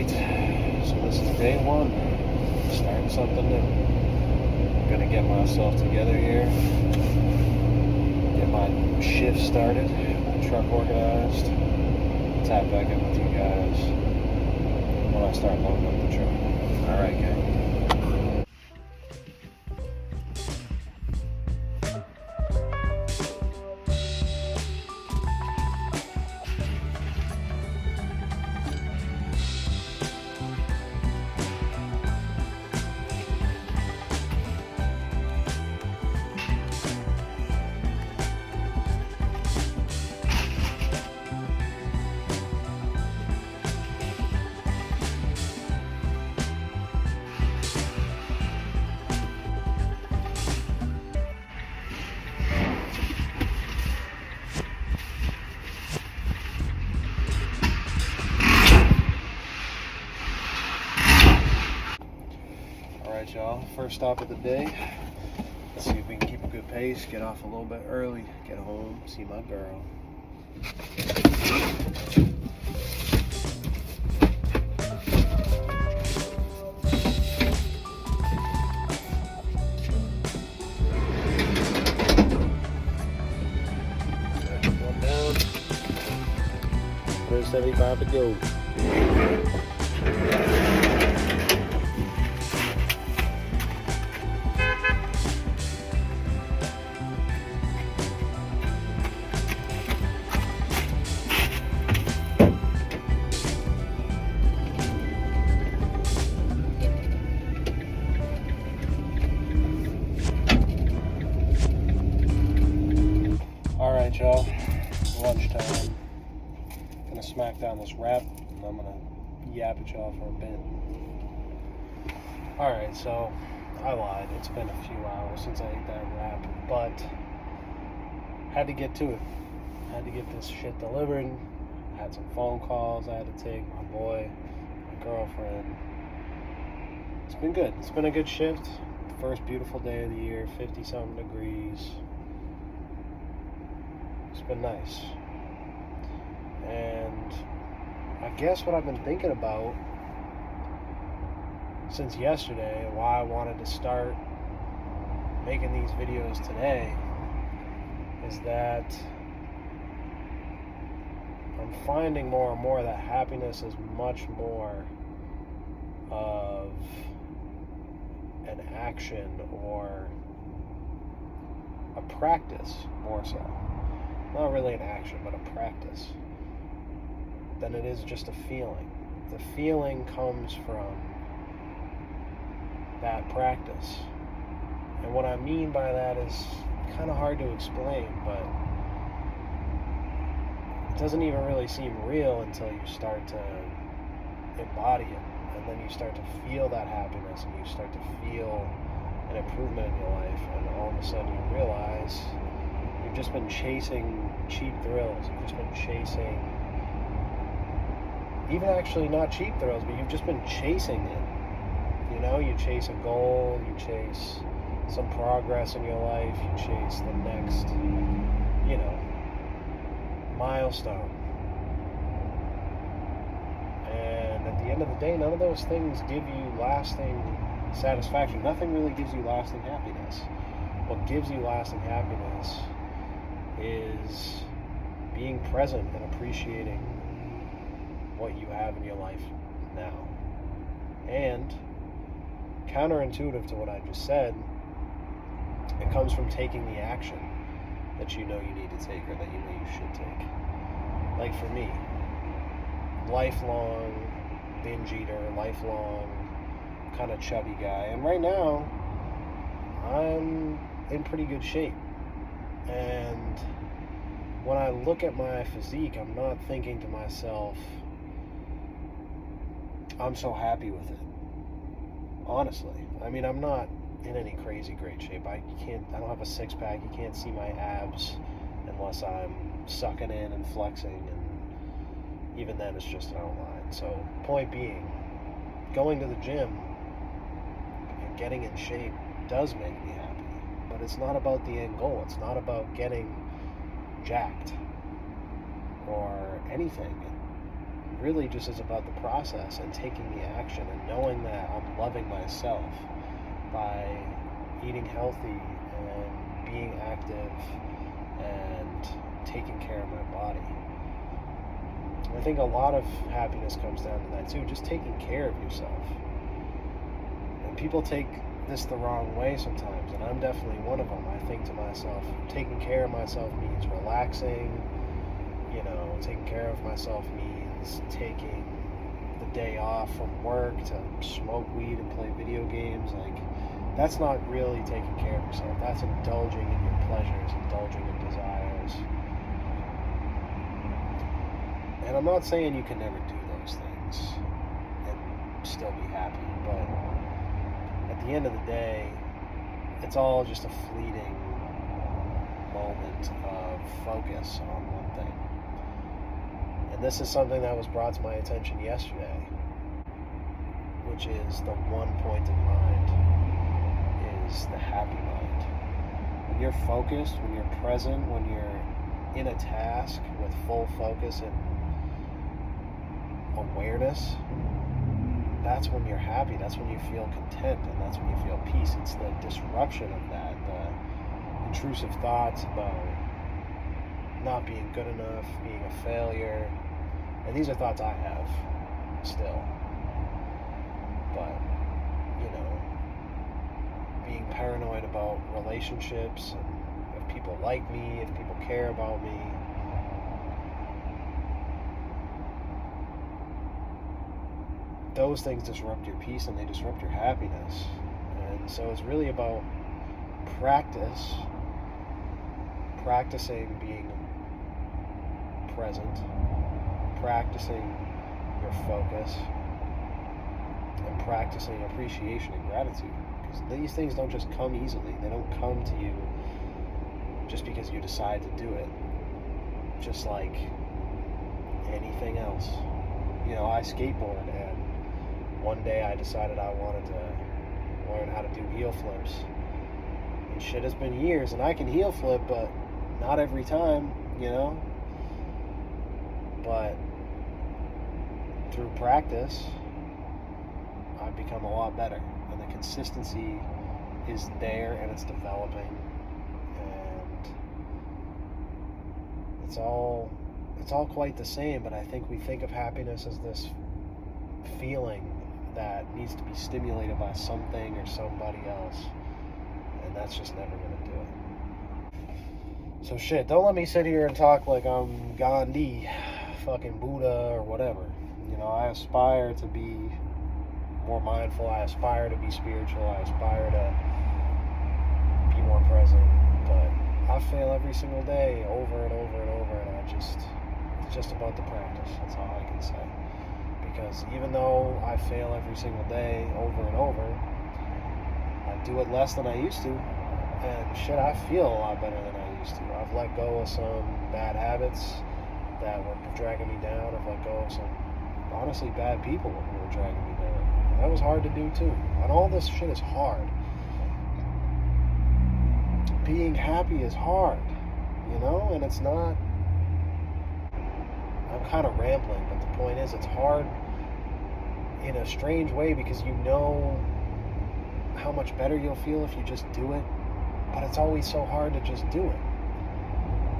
Alright, so this is day one, starting something new. I'm gonna get myself together here, get my shift started, my truck organized, tap back in with you guys when I start loading up the truck. Alright, gang. Alright, y'all, first stop of the day. Let's see if we can keep a good pace, get off a little bit early, get home, see my girl. One down, 175 to go. Alright, y'all, lunchtime. Gonna smack down this wrap, and I'm gonna yap at y'all for a bit. Alright, so I lied. It's been a few hours since I ate that wrap, but had to get to it. Had to get this shit delivered. Had some phone calls I had to take. My boy, my girlfriend. It's been good. It's been a good shift. First beautiful day of the year, 50-something degrees. It's been nice. And I guess what I've been thinking about since yesterday, and why I wanted to start making these videos today, is that I'm finding more and more that happiness is much more of an action or a practice, more so. Not really an action, but a practice, than it is just a feeling. The feeling comes from that practice. And what I mean by that is kind of hard to explain, but it doesn't even really seem real until you start to embody it. And then you start to feel that happiness, and you start to feel an improvement in your life, and all of a sudden you realize you've just been chasing cheap thrills. You've just been chasing, even actually not cheap thrills, but you've just been chasing it. You know, you chase a goal, you chase some progress in your life, you chase the next, milestone. And at the end of the day, none of those things give you lasting satisfaction. Nothing really gives you lasting happiness. What gives you lasting happiness is being present and appreciating what you have in your life now. And counterintuitive to what I just said, it comes from taking the action that you know you need to take, or that you know you should take. Like for me, lifelong binge eater, lifelong kind of chubby guy, and right now I'm in pretty good shape. And when I look at my physique, I'm not thinking to myself, I'm so happy with it. Honestly. I mean, I'm not in any crazy great shape. I don't have a six-pack. You can't see my abs unless I'm sucking in and flexing, and even then it's just an outline. So, point being, going to the gym and getting in shape does make me happy, but it's not about the end goal. It's not about getting jacked or anything. really just is about the process and taking the action and knowing that I'm loving myself by eating healthy and being active and taking care of my body. I think a lot of happiness comes down to that too, just taking care of yourself. And people take this the wrong way sometimes, and I'm definitely one of them. I think to myself, taking care of myself means relaxing, taking care of myself means taking the day off from work to smoke weed and play video games. Like, that's not really taking care of yourself. That's indulging in your pleasures, indulging in desires. And I'm not saying you can never do those things and still be happy, but at the end of the day, it's all just a fleeting moment of focus on one thing. And this is something that was brought to my attention yesterday, which is the one point in mind is the happy mind. When you're focused, when you're present, when you're in a task with full focus and awareness, that's when you're happy, that's when you feel content, and that's when you feel peace. It's the disruption of that, the intrusive thoughts about not being good enough, being a failure, and these are thoughts I have still, but being paranoid about relationships, and if people like me, if people care about me. Those things disrupt your peace and they disrupt your happiness. And so it's really about practicing being present, practicing your focus, and practicing appreciation and gratitude. Because these things don't just come easily. They don't come to you just because you decide to do it. Just like anything else. I skateboard, and one day I decided I wanted to learn how to do heel flips. And shit, has been years, and I can heel flip, but not every time, But through practice, I've become a lot better, and the consistency is there, and it's developing, and it's all quite the same. But I think we think of happiness as this feeling that needs to be stimulated by something or somebody else, and that's just never going to do it. So shit, don't let me sit here and talk like I'm Gandhi, fucking Buddha, or whatever. I aspire to be more mindful, I aspire to be spiritual, I aspire to be more present, but I fail every single day, over and over and over, and it's just about the practice. That's all I can say. Because even though I fail every single day, over and over, I do it less than I used to, and shit, I feel a lot better than I used to. I've let go of some bad habits that were dragging me down. I've let go of some honestly bad people who were dragging me down. And that was hard to do too. And all this shit is hard. Being happy is hard, and it's not. I'm kind of rambling, but the point is, it's hard in a strange way, because you know how much better you'll feel if you just do it, but it's always so hard to just do it.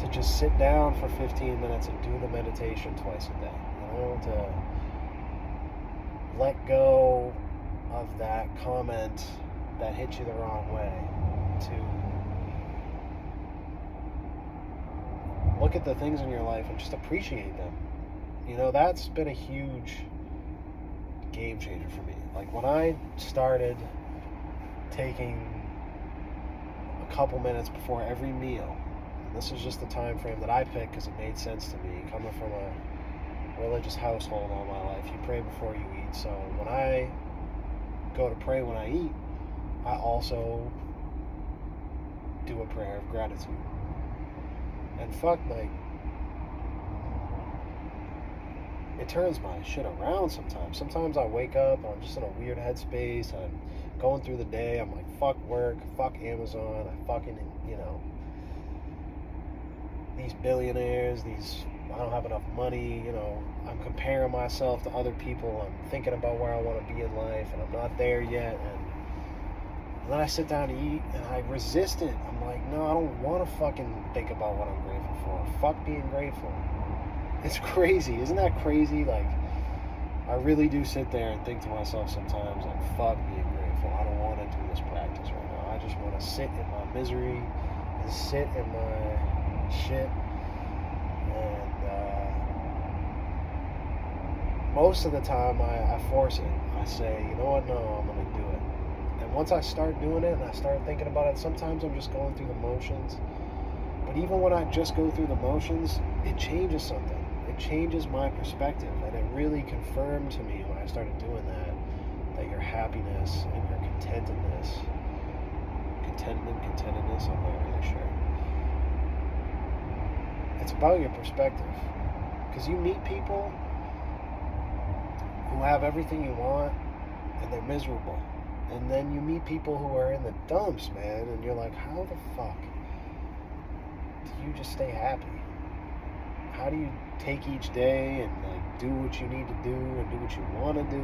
To just sit down for 15 minutes and do the meditation twice a day, to let go of that comment that hit you the wrong way, to look at the things in your life and just appreciate them. That's been a huge game changer for me. Like, when I started taking a couple minutes before every meal, and this is just the time frame that I picked because it made sense to me, coming from a religious household all my life. You pray before you eat. So when I go to pray when I eat, I also do a prayer of gratitude. And it turns my shit around sometimes. Sometimes I wake up and I'm just in a weird headspace. I'm going through the day. I'm like, fuck work, fuck Amazon. I fucking, these billionaires, I don't have enough money, I'm comparing myself to other people, I'm thinking about where I want to be in life, and I'm not there yet, and then I sit down to eat, and I resist it. I'm like, no, I don't want to fucking think about what I'm grateful for. Fuck being grateful. It's crazy. Isn't that crazy? Like, I really do sit there and think to myself sometimes, like, fuck being grateful. I don't want to do this practice right now. I just want to sit in my misery and sit in my shit. And most of the time, I force it. I say, you know what? No, I'm going to do it. And once I start doing it and I start thinking about it, sometimes I'm just going through the motions. But even when I just go through the motions, it changes something. It changes my perspective. And it really confirmed to me when I started doing that your happiness and your contentedness, I'm not really sure. It's about your perspective. Because you meet people who have everything you want and they're miserable. And then you meet people who are in the dumps, man, and you're like, how the fuck do you just stay happy? How do you take each day and like do what you need to do and do what you want to do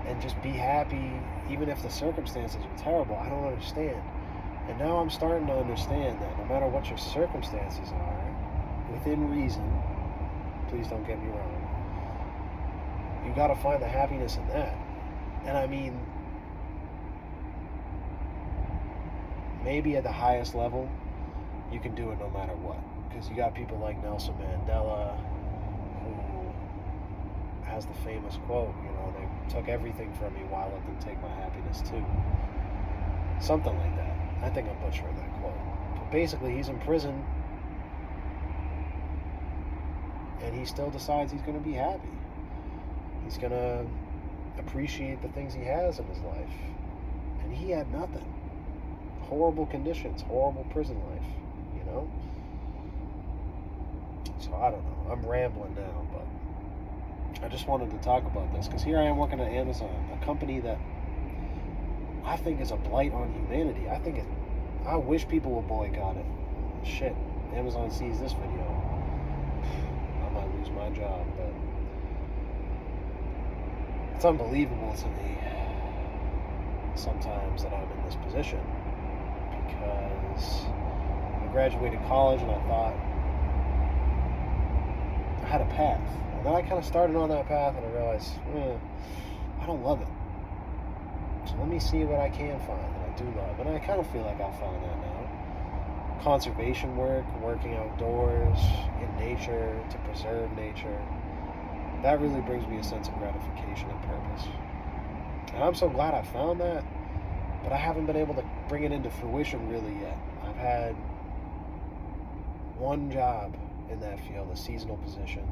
and just be happy even if the circumstances are terrible? I don't understand. And now I'm starting to understand that no matter what your circumstances are, within reason, please don't get me wrong, you gotta find the happiness in that. And I mean, maybe at the highest level, you can do it no matter what. Because you got people like Nelson Mandela, who has the famous quote, they took everything from me, why let them take my happiness too? Something like that. I think I'm butchering that quote. But basically, he's in prison, and he still decides he's going to be happy. He's going to appreciate the things he has in his life. And he had nothing. Horrible conditions, horrible prison life, So I don't know. I'm rambling now, but I just wanted to talk about this because here I am working at Amazon, a company that I think is a blight on humanity. I wish people would boycott it. Shit, Amazon sees this video, I might lose my job, but it's unbelievable to me sometimes that I'm in this position because I graduated college and I thought I had a path. And then I kind of started on that path and I realized, I don't love it. So let me see what I can find that I do love. And I kind of feel like I'll find that now. Conservation work, working outdoors, in nature, to preserve nature. That really brings me a sense of gratification and purpose. And I'm so glad I found that, but I haven't been able to bring it into fruition really yet. I've had one job in that field, a seasonal position,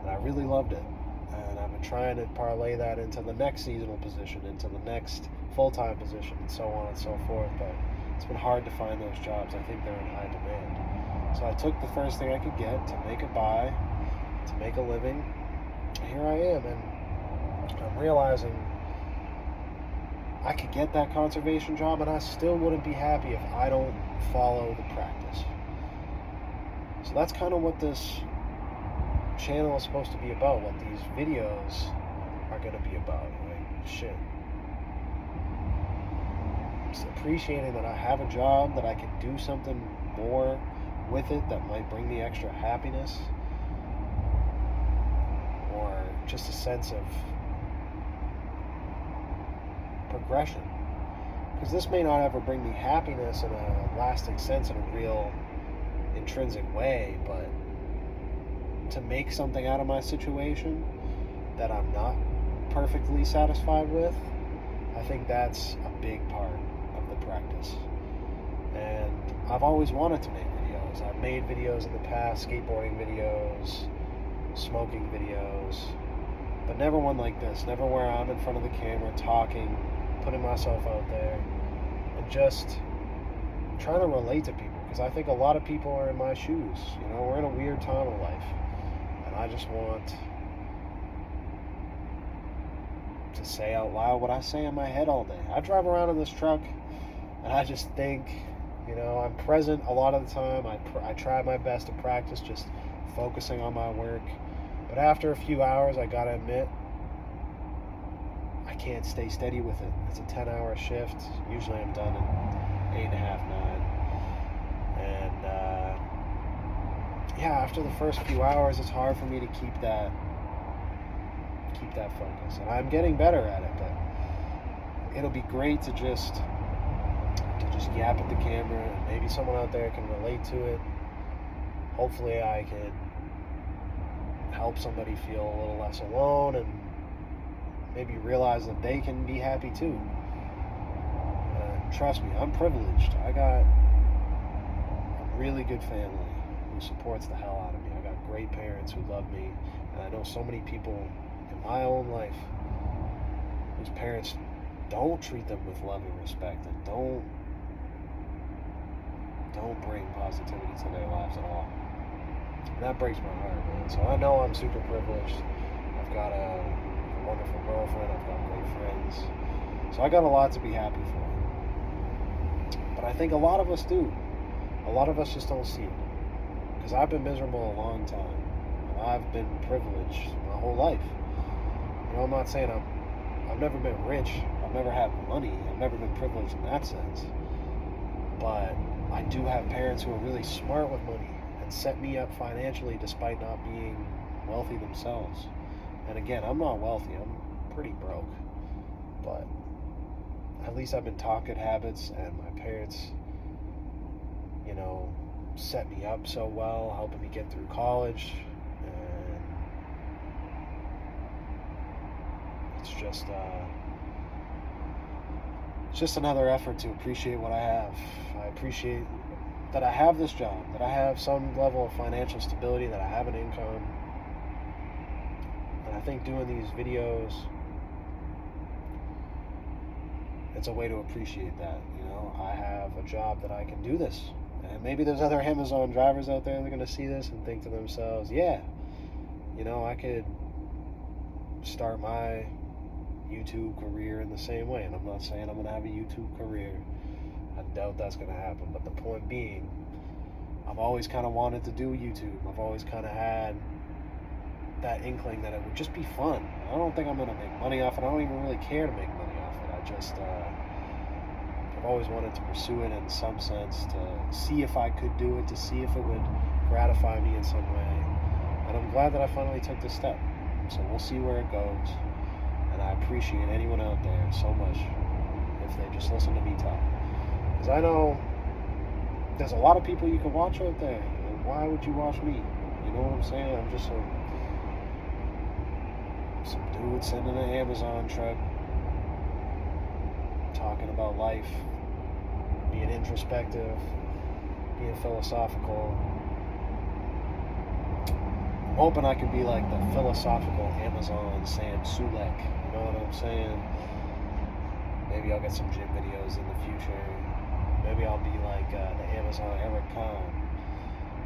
and I really loved it. And I've been trying to parlay that into the next seasonal position, into the next full-time position, and so on and so forth, but it's been hard to find those jobs. I think they're in high demand. So I took the first thing I could get to make a buy, to make a living. Here I am, and I'm realizing I could get that conservation job, and I still wouldn't be happy if I don't follow the practice. So that's kind of what this channel is supposed to be about, what these videos are going to be about. Like, shit. Just appreciating that I have a job, that I can do something more with it that might bring me extra happiness, or just a sense of progression. Because this may not ever bring me happiness in a lasting sense, in a real intrinsic way, but to make something out of my situation that I'm not perfectly satisfied with, I think that's a big part of the practice. And I've always wanted to make videos. I've made videos in the past, skateboarding videos, smoking videos, but never one like this. Never where I'm in front of the camera talking, putting myself out there, and just trying to relate to people. Because I think a lot of people are in my shoes. We're in a weird time of life. And I just want to say out loud what I say in my head all day. I drive around in this truck and I just think You know, I'm present a lot of the time. I try my best to practice just focusing on my work. But after a few hours, I gotta admit, I can't stay steady with it. It's a 10-hour shift. Usually I'm done in 8.5, 9. And yeah, after the first few hours, it's hard for me to keep that focus. And I'm getting better at it, but it'll be great to just yap at the camera, and maybe someone out there can relate to it. Hopefully I can help somebody feel a little less alone and maybe realize that they can be happy too. Trust me, I'm privileged. I got a really good family who supports the hell out of me. I got great parents who love me, and I know so many people in my own life whose parents don't treat them with love and respect, and don't bring positivity to their lives at all. And that breaks my heart, man. So I know I'm super privileged. I've got a wonderful girlfriend. I've got great friends. So I got a lot to be happy for. But I think a lot of us do. A lot of us just don't see it. Because I've been miserable a long time. And I've been privileged my whole life. You know, I'm not saying I've never been rich. I've never had money. I've never been privileged in that sense. But I do have parents who are really smart with money and set me up financially despite not being wealthy themselves. And again, I'm not wealthy. I'm pretty broke. But at least I've been taught good habits, and my parents, you know, set me up so well, helping me get through college. And it's just another effort to appreciate what I have. I appreciate that I have this job, that I have some level of financial stability, that I have an income. And I think doing these videos, it's a way to appreciate that. You know, I have a job that I can do this. And maybe there's other Amazon drivers out there that are going to see this and think to themselves, yeah, you know, I could start my YouTube career in the same way. And I'm not saying I'm going to have a YouTube career. I doubt that's going to happen. But the point being, I've always kind of wanted to do YouTube. I've always kind of had that inkling that it would just be fun. I don't think I'm going to make money off it. I don't even really care to make money off it. I've always wanted to pursue it in some sense, to see if I could do it, to see if it would gratify me in some way. And I'm glad that I finally took this step. So we'll see where it goes. And I appreciate anyone out there so much if they just listen to me talk. Because I know there's a lot of people you can watch out there. And why would you watch me? You know what I'm saying? I'm just some dude sitting in an Amazon truck talking about life, being introspective, being philosophical. I'm hoping I can be like the philosophical Amazon Sam Sulek. You know what I'm saying? Maybe I'll get some gym videos in the future. Maybe I'll be like the Amazon Eric Khan.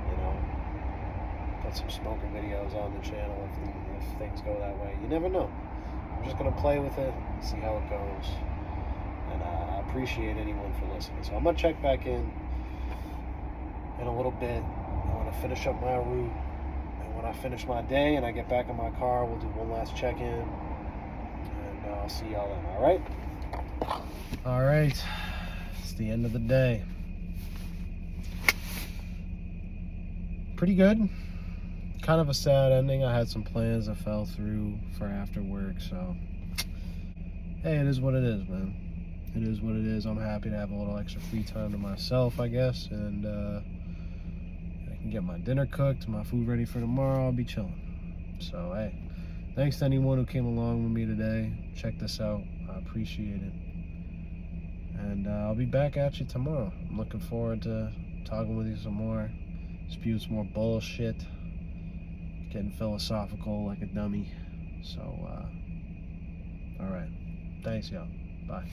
You know, put some smoking videos on the channel if things go that way. You never know. I'm just gonna play with it, see how it goes. And I appreciate anyone for listening. So I'm going to check back in a little bit. I want to finish up my route. And when I finish my day and I get back in my car, we'll do one last check-in. And I'll see y'all then, all right? All right. It's the end of the day. Pretty good. Kind of a sad ending. I had some plans that fell through for after work, so hey, it is what it is, man. It is what it is. I'm happy to have a little extra free time to myself, I guess, and I can get my dinner cooked, my food ready for tomorrow. I'll be chilling. So, hey, thanks to anyone who came along with me today. Check this out. I appreciate it. And I'll be back at you tomorrow. I'm looking forward to talking with you some more, spewing some more bullshit, getting philosophical like a dummy. So, all right. Thanks, y'all. Bye.